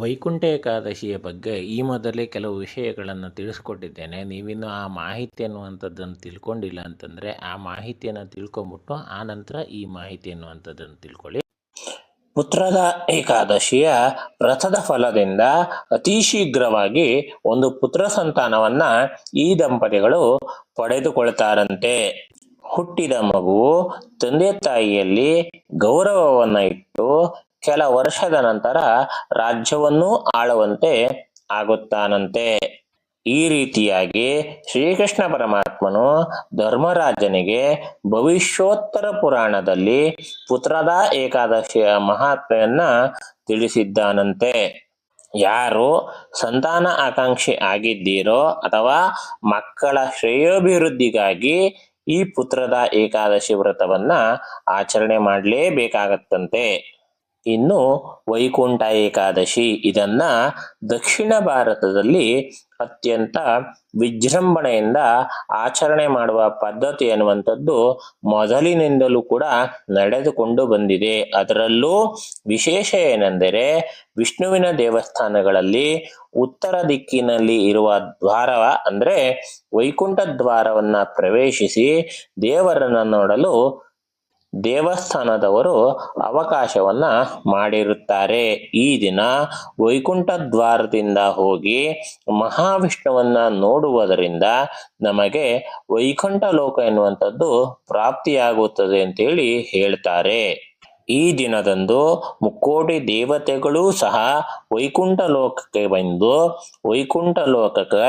ವೈಕುಂಠ ಏಕಾದಶಿಯ ಬಗ್ಗೆ ಈ ಮೊದಲೇ ಕೆಲವು ವಿಷಯಗಳನ್ನು ತಿಳಿಸ್ಕೊಟ್ಟಿದ್ದೇನೆ. ನೀವಿನ್ನು ಆ ಮಾಹಿತಿ ಅನ್ನುವಂಥದ್ದನ್ನು ತಿಳ್ಕೊಂಡಿಲ್ಲ ಅಂತಂದರೆ ಆ ಮಾಹಿತಿಯನ್ನು ತಿಳ್ಕೊಂಬಿಟ್ಟು ಆನಂತರ ಈ ಮಾಹಿತಿ ಅನ್ನುವಂಥದ್ದನ್ನು ತಿಳ್ಕೊಳ್ಳಿ. ಪುತ್ರದ ಏಕಾದಶಿಯ ವ್ರತದ ಫಲದಿಂದ ಅತಿ ಶೀಘ್ರವಾಗಿ ಒಂದು ಪುತ್ರ ಸಂತಾನವನ್ನು ಈ ದಂಪತಿಗಳು ಪಡೆದುಕೊಳ್ತಾರಂತೆ. ಹುಟ್ಟಿದ ಮಗುವು ತಂದೆ ತಾಯಿಯಲ್ಲಿ ಗೌರವವನ್ನು ಇಟ್ಟು ಕೆಲ ವರ್ಷದ ನಂತರ ರಾಜ್ಯವನ್ನು ಆಳುವಂತೆ ಆಗುತ್ತಾನಂತೆ. ಈ ರೀತಿಯಾಗಿ ಶ್ರೀಕೃಷ್ಣ ಪರಮಾತ್ಮನು ಧರ್ಮರಾಜನಿಗೆ ಭವಿಷ್ಯೋತ್ತರ ಪುರಾಣದಲ್ಲಿ ಪುತ್ರದ ಏಕಾದಶಿಯ ಮಹಾತ್ಮೆಯನ್ನ ತಿಳಿಸಿದ್ದಾನಂತೆ. ಯಾರು ಸಂತಾನ ಆಕಾಂಕ್ಷಿ ಆಗಿದ್ದೀರೋ ಅಥವಾ ಮಕ್ಕಳ ಶ್ರೇಯೋಭಿವೃದ್ಧಿಗಾಗಿ ಈ ಪುತ್ರದ ಏಕಾದಶಿ ವ್ರತವನ್ನ ಆಚರಣೆ ಮಾಡಲೇಬೇಕಾಗತ್ತಂತೆ. ಇನ್ನು ವೈಕುಂಠ ಏಕಾದಶಿ ಇದನ್ನ ದಕ್ಷಿಣ ಭಾರತದಲ್ಲಿ ಅತ್ಯಂತ ವಿಜೃಂಭಣೆಯಿಂದ ಆಚರಣೆ ಮಾಡುವ ಪದ್ಧತಿ ಅನ್ನುವಂಥದ್ದು ಮೊದಲಿನಿಂದಲೂ ಕೂಡ ನಡೆದುಕೊಂಡು ಬಂದಿದೆ. ಅದರಲ್ಲೂ ವಿಶೇಷ ಏನೆಂದರೆ ವಿಷ್ಣುವಿನ ದೇವಸ್ಥಾನಗಳಲ್ಲಿ ಉತ್ತರ ದಿಕ್ಕಿನಲ್ಲಿ ಇರುವ ದ್ವಾರ ಅಂದ್ರೆ ವೈಕುಂಠ ದ್ವಾರವನ್ನ ಪ್ರವೇಶಿಸಿ ದೇವರನ್ನ ನೋಡಲು ದೇವಸ್ಥಾನದವರು ಅವಕಾಶವನ್ನ ಮಾಡಿರುತ್ತಾರೆ. ಈ ದಿನ ವೈಕುಂಠ ದ್ವಾರದಿಂದ ಹೋಗಿ ಮಹಾವಿಷ್ಣುವನ್ನ ನೋಡುವುದರಿಂದ ನಮಗೆ ವೈಕುಂಠ ಲೋಕ ಎನ್ನುವಂಥದ್ದು ಪ್ರಾಪ್ತಿಯಾಗುತ್ತದೆ ಅಂತೇಳಿ ಹೇಳ್ತಾರೆ. ಈ ದಿನದಂದು ಮುಕ್ಕೋಟಿ ದೇವತೆಗಳೂ ಸಹ ವೈಕುಂಠ ಲೋಕಕ್ಕೆ ಬಂದು ವೈಕುಂಠ ಲೋಕಕ್ಕೆ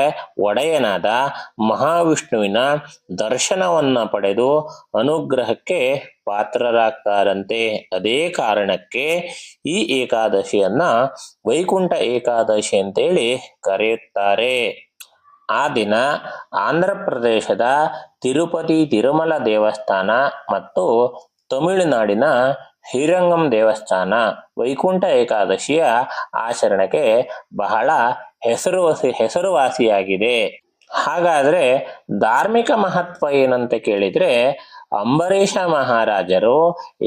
ಒಡೆಯನಾದ ಮಹಾವಿಷ್ಣುವಿನ ದರ್ಶನವನ್ನ ಪಡೆದು ಅನುಗ್ರಹಕ್ಕೆ ಪಾತ್ರರಾಗ್ತಾರಂತೆ. ಅದೇ ಕಾರಣಕ್ಕೆ ಈ ಏಕಾದಶಿಯನ್ನ ವೈಕುಂಠ ಏಕಾದಶಿ ಅಂತೇಳಿ ಕರೆಯುತ್ತಾರೆ. ಆ ದಿನ ಆಂಧ್ರ ಪ್ರದೇಶದ ತಿರುಪತಿ ತಿರುಮಲ ದೇವಸ್ಥಾನ ಮತ್ತು ತಮಿಳುನಾಡಿನ ಶ್ರೀರಂಗಂ ದೇವಸ್ಥಾನ ವೈಕುಂಠ ಏಕಾದಶಿಯ ಆಚರಣೆಗೆ ಬಹಳ ಹೆಸರುವಾಸಿಯಾಗಿದೆ. ಹಾಗಾದ್ರೆ ಧಾರ್ಮಿಕ ಮಹತ್ವ ಏನಂತ ಕೇಳಿದ್ರೆ ಅಂಬರೀಷ ಮಹಾರಾಜರು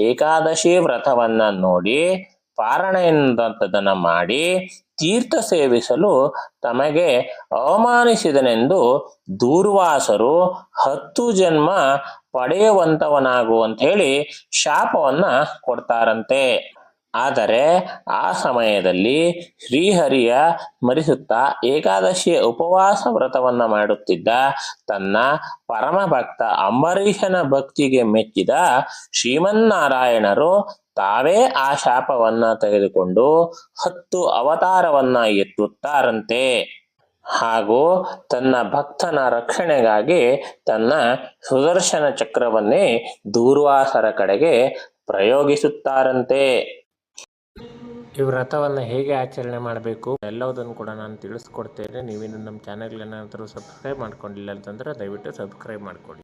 ಏಕಾದಶಿ ವ್ರತವನ್ನ ನೋಡಿ ಪಾರಣೆಯನ್ನದನ್ನ ಮಾಡಿ ತೀರ್ಥ ಸೇವಿಸಲು ತಮಗೆ ಅವಮಾನಿಸಿದನೆಂದು ದೂರ್ವಾಸರು 10 ಜನ್ಮ ಪಡೆಯುವಂತವನಾಗುವಂತ ಹೇಳಿ ಶಾಪವನ್ನ ಕೊಡ್ತಾರಂತೆ. ಆದರೆ ಆ ಸಮಯದಲ್ಲಿ ಶ್ರೀಹರಿಯ ಸ್ಮರಿಸುತ್ತಾ ಏಕಾದಶಿಯ ಉಪವಾಸ ವ್ರತವನ್ನ ಮಾಡುತ್ತಿದ್ದ ತನ್ನ ಪರಮ ಭಕ್ತ ಅಂಬರೀಷನ ಭಕ್ತಿಗೆ ಮೆಚ್ಚಿದ ಶ್ರೀಮನ್ನಾರಾಯಣರು ತಾವೇ ಆ ಶಾಪವನ್ನ ತೆಗೆದುಕೊಂಡು 10 ಅವತಾರವನ್ನ ಎತ್ತುತ್ತಾರಂತೆ. ಹಾಗೂ ತನ್ನ ಭಕ್ತನ ರಕ್ಷಣೆಗಾಗಿ ತನ್ನ ಸುದರ್ಶನ ಚಕ್ರವನ್ನೇ ದೂರ್ವಾಸರ ಕಡೆಗೆ ಪ್ರಯೋಗಿಸುತ್ತಾರಂತೆ. ಈ ವ್ರತವನ್ನು ಹೇಗೆ ಆಚರಣೆ ಮಾಡಬೇಕು ಎಲ್ಲವುದನ್ನು ಕೂಡ ನಾನು ತಿಳಿಸ್ಕೊಡ್ತೇನೆ. ನೀವಿನ್ನು ನಮ್ಮ ಚಾನೆಲ್ಗೆ ಏನಾದರೂ ಸಬ್ಸ್ಕ್ರೈಬ್ ಮಾಡ್ಕೊಂಡಿಲ್ಲ ಅಂತಂದ್ರೆ ದಯವಿಟ್ಟು ಸಬ್ಸ್ಕ್ರೈಬ್ ಮಾಡ್ಕೊಳ್ಳಿ.